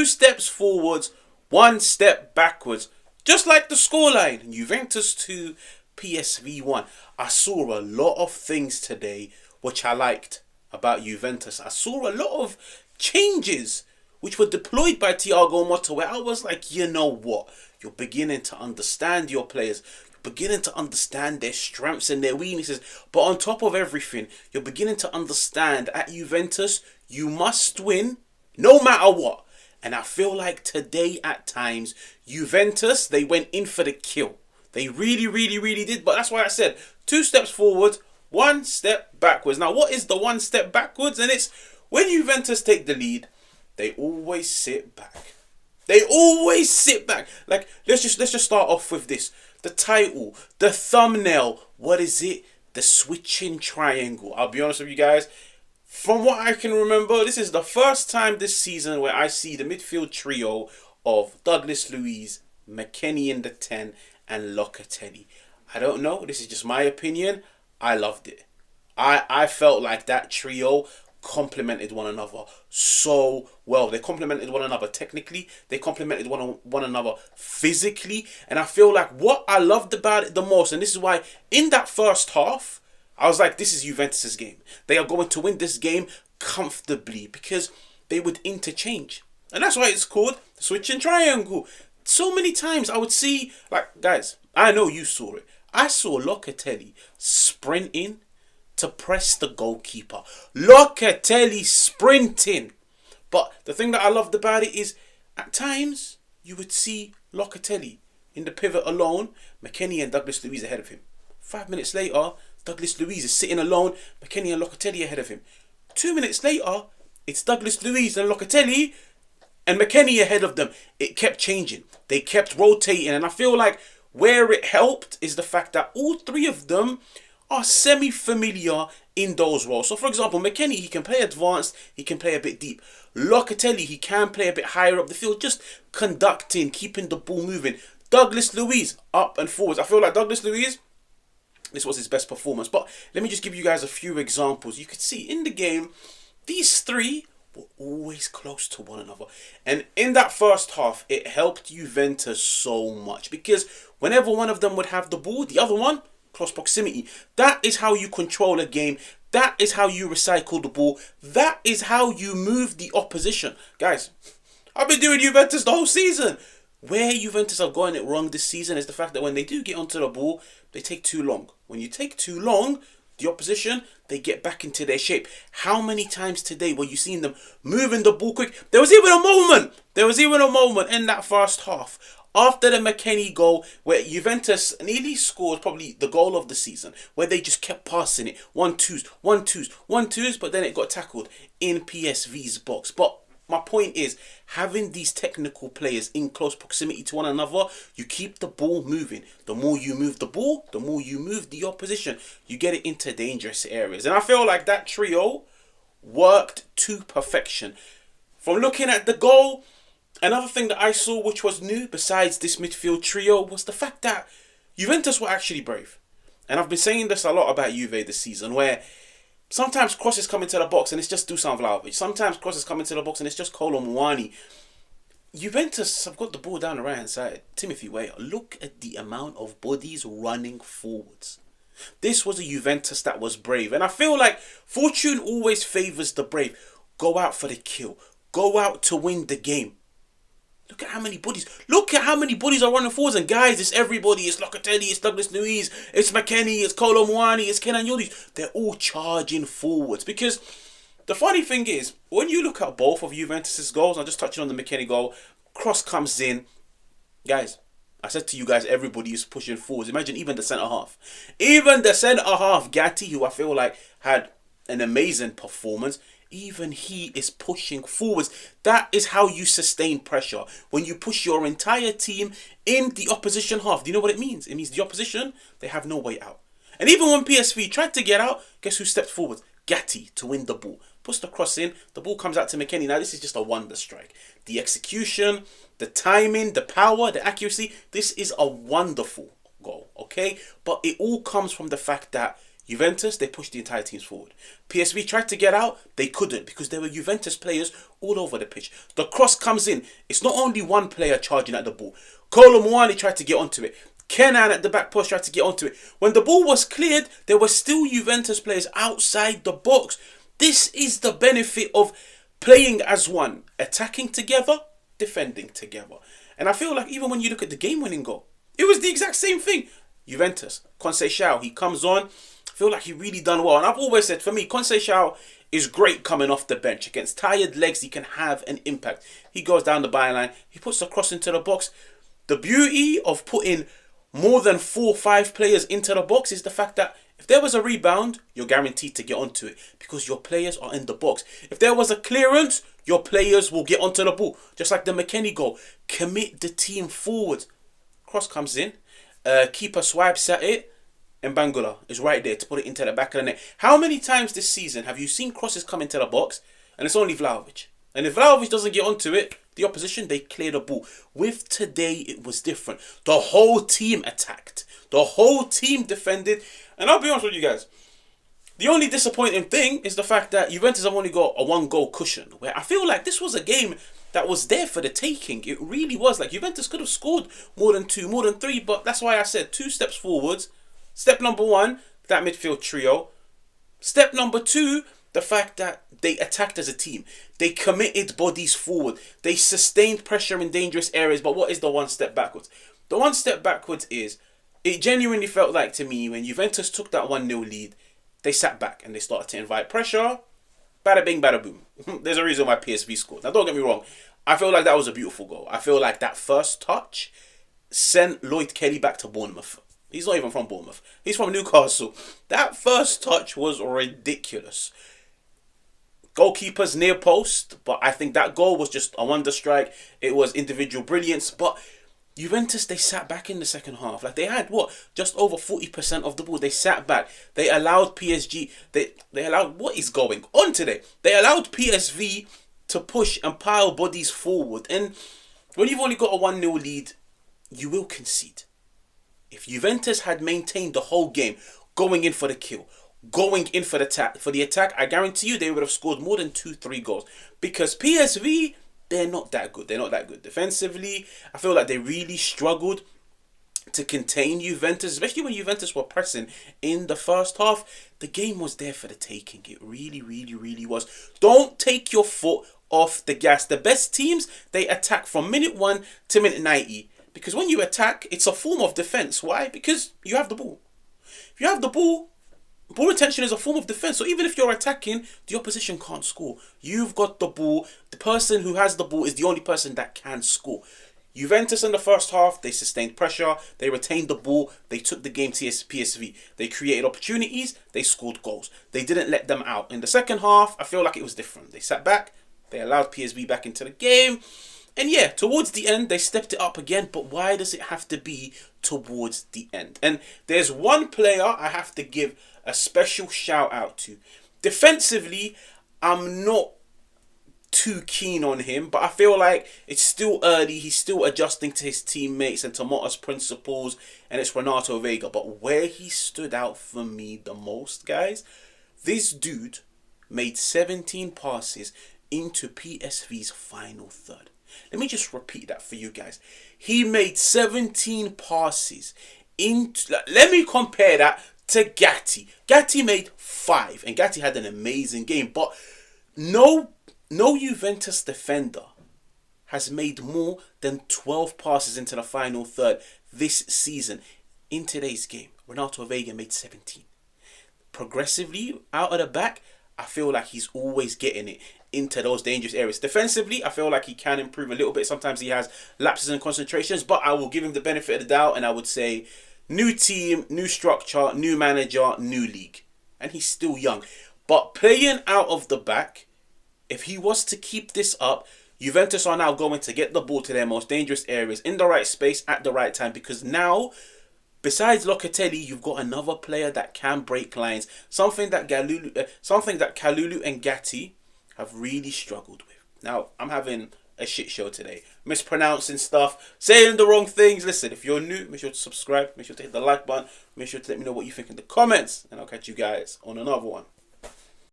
2 steps forwards, 1 step backwards. Just like the scoreline, Juventus 2, PSV 1. I saw a lot of things today which I liked about Juventus. I saw a lot of changes which were deployed by Thiago Motta, where I was like, you know what? You're beginning to understand your players. You're beginning to understand their strengths and their weaknesses. But on top of everything, you're beginning to understand at Juventus, you must win no matter what. And I feel like today at times, Juventus, they went in for the kill. They really, really, really did. But that's why I said 2 steps forward, 1 step backwards. Now, what is the 1 step backwards? And it's when Juventus take the lead, they always sit back. They always sit back. Like, let's just start off with this. The title, the thumbnail. What is it? The switching triangle. I'll be honest with you guys. From what I can remember, this is the first time this season where I see the midfield trio of Douglas Luiz, McKennie in the 10, and Locatelli. I don't know. This is just my opinion. I loved it. I felt like that trio complemented one another so well. They complemented one another technically. They complemented one another physically. And I feel like what I loved about it the most, and this is why in that first half, I was like, this is Juventus' game. They are going to win this game comfortably because they would interchange. And that's why it's called the switching triangle. So many times I would see, like, guys, I know you saw it. I saw Locatelli sprinting to press the goalkeeper. Locatelli sprinting. But the thing that I loved about it is at times you would see Locatelli in the pivot alone, McKennie and Douglas Luiz ahead of him. 5 minutes later, Douglas Luiz is sitting alone, McKennie and Locatelli ahead of him. 2 minutes later, it's Douglas Luiz and Locatelli and McKennie ahead of them. It kept changing. They kept rotating. And I feel like where it helped is the fact that all 3 of them are semi-familiar in those roles. So, for example, McKennie, he can play advanced, he can play a bit deep. Locatelli, he can play a bit higher up the field, just conducting, keeping the ball moving. Douglas Luiz, up and forwards. I feel like Douglas Luiz, this was his best performance. But let me just give you guys a few examples. You could see in the game, these 3 were always close to one another. And in that first half, it helped Juventus so much. Because whenever one of them would have the ball, the other one, close proximity. That is how you control a game. That is how you recycle the ball. That is how you move the opposition. Guys, I've been doing Juventus the whole season. Where Juventus are going it wrong this season is the fact that when they do get onto the ball, they take too long. When you take too long, the opposition, they get back into their shape. How many times today were you seeing them moving the ball quick? There was even a moment in that first half after the McKennie goal where Juventus nearly scored probably the goal of the season, where they just kept passing it. 1-2s, but then it got tackled in PSV's box. But my point is, having these technical players in close proximity to one another, you keep the ball moving. The more you move the ball, the more you move the opposition. You get it into dangerous areas. And I feel like that trio worked to perfection. From looking at the goal, another thing that I saw which was new besides this midfield trio was the fact that Juventus were actually brave. And I've been saying this a lot about Juve this season, where sometimes crosses come into the box and it's just Dusan Vlahovic. Sometimes crosses come into the box and it's just Kolo Muani. Juventus have got the ball down the right hand side. Timothy Weah, look at the amount of bodies running forwards. This was a Juventus that was brave. And I feel like fortune always favours the brave. Go out for the kill. Go out to win the game. Look at how many bodies. Look at how many bodies are running forwards. And guys, it's everybody. It's Locatelli, it's Douglas Luiz, it's McKennie, it's Kolo Muani, it's Kenan Yildiz. They're all charging forwards. Because the funny thing is, when you look at both of Juventus' goals, I'm just touching on the McKennie goal, cross comes in. Guys, I said to you guys, everybody is pushing forwards. Imagine even the centre-half. Even the centre-half, Gatti, who I feel like had an amazing performance, even he is pushing forwards. That is how you sustain pressure. When you push your entire team in the opposition half. Do you know what it means? It means the opposition, they have no way out. And even when PSV tried to get out, guess who stepped forward? Gatti to win the ball. Puts the cross in, the ball comes out to McKennie. Now this is just a wonder strike. The execution, the timing, the power, the accuracy. This is a wonderful goal, okay? But it all comes from the fact that Juventus, they pushed the entire teams forward. PSV tried to get out, they couldn't because there were Juventus players all over the pitch. The cross comes in, it's not only one player charging at the ball. Kolo Muani tried to get onto it. Kenan at the back post tried to get onto it. When the ball was cleared, there were still Juventus players outside the box. This is the benefit of playing as one, attacking together, defending together. And I feel like even when you look at the game-winning goal, it was the exact same thing. Juventus, Conceição, he comes on. I feel like he really done well. And I've always said, for me, Conceição is great coming off the bench. Against tired legs, he can have an impact. He goes down the byline. He puts the cross into the box. The beauty of putting more than 4 or 5 players into the box is the fact that if there was a rebound, you're guaranteed to get onto it because your players are in the box. If there was a clearance, your players will get onto the ball. Just like the McKennie goal. Commit the team forward. Cross comes in. Keeper swipes at it. Mbangula is right there to put it into the back of the net. How many times this season have you seen crosses come into the box and it's only Vlahovic? And if Vlahovic doesn't get onto it, the opposition, they clear the ball. With today, it was different. The whole team attacked. The whole team defended. And I'll be honest with you guys. The only disappointing thing is the fact that Juventus have only got a 1-goal cushion. Where I feel like this was a game that was there for the taking. It really was. Like Juventus could have scored more than 2, more than 3. But that's why I said 2 steps forwards. Step number 1, that midfield trio. Step number 2, the fact that they attacked as a team. They committed bodies forward. They sustained pressure in dangerous areas. But what is the 1 step backwards? The 1 step backwards is, it genuinely felt like to me when Juventus took that 1-0 lead, they sat back and they started to invite pressure. Bada bing, bada boom. There's a reason why PSV scored. Now don't get me wrong. I feel like that was a beautiful goal. I feel like that first touch sent Locatelli back to Bournemouth. He's not even from Bournemouth. He's from Newcastle. That first touch was ridiculous. Goalkeeper's near post, but I think that goal was just a wonder strike. It was individual brilliance, but Juventus, they sat back in the second half. Like they had just over 40% of the ball. They sat back. They allowed PSG. They allowed, what is going on today? They allowed PSV to push and pile bodies forward. And when you've only got a 1-0 lead, you will concede. If Juventus had maintained the whole game, going in for the kill, going in for the attack, I guarantee you they would have scored more than 2-3 goals. Because PSV, they're not that good. They're not that good. Defensively, I feel like they really struggled to contain Juventus, especially when Juventus were pressing in the first half. The game was there for the taking. It really, really, really was. Don't take your foot off the gas. The best teams, they attack from minute 1 to minute 90. Because when you attack, it's a form of defense. Why? Because you have the ball. If you have the ball retention is a form of defense. So even if you're attacking, the opposition can't score. You've got the ball. The person who has the ball is the only person that can score. Juventus in the first half, they sustained pressure. They retained the ball. They took the game to PSV. They created opportunities. They scored goals. They didn't let them out. In the second half, I feel like it was different. They sat back. They allowed PSV back into the game. And yeah, towards the end, they stepped it up again. But why does it have to be towards the end? And there's one player I have to give a special shout out to. Defensively, I'm not too keen on him, but I feel like it's still early. He's still adjusting to his teammates and to Motta's principles, and it's Ronard Vega. But where he stood out for me the most, guys, this dude made 17 passes into PSV's final third. Let me just repeat that for you guys. He made 17 passes into... Let me compare that to Gatti. Gatti made 5, and Gatti had an amazing game. But no Juventus defender has made more than 12 passes into the final third this season. In today's game, Ronaldo Vega made 17. Progressively, out of the back, I feel like he's always getting it into those dangerous areas. Defensively, I feel like he can improve a little bit. Sometimes he has lapses and concentrations, but I will give him the benefit of the doubt, and I would say new team, new structure, new manager, new league. And he's still young. But playing out of the back, if he was to keep this up, Juventus are now going to get the ball to their most dangerous areas in the right space at the right time. Because now, besides Locatelli, you've got another player that can break lines. Something that Kalulu and Gatti have really struggled with. Now, I'm having a shit show today. Mispronouncing stuff, saying the wrong things. Listen, if you're new, make sure to subscribe, make sure to hit the like button, make sure to let me know what you think in the comments, and I'll catch you guys on another one.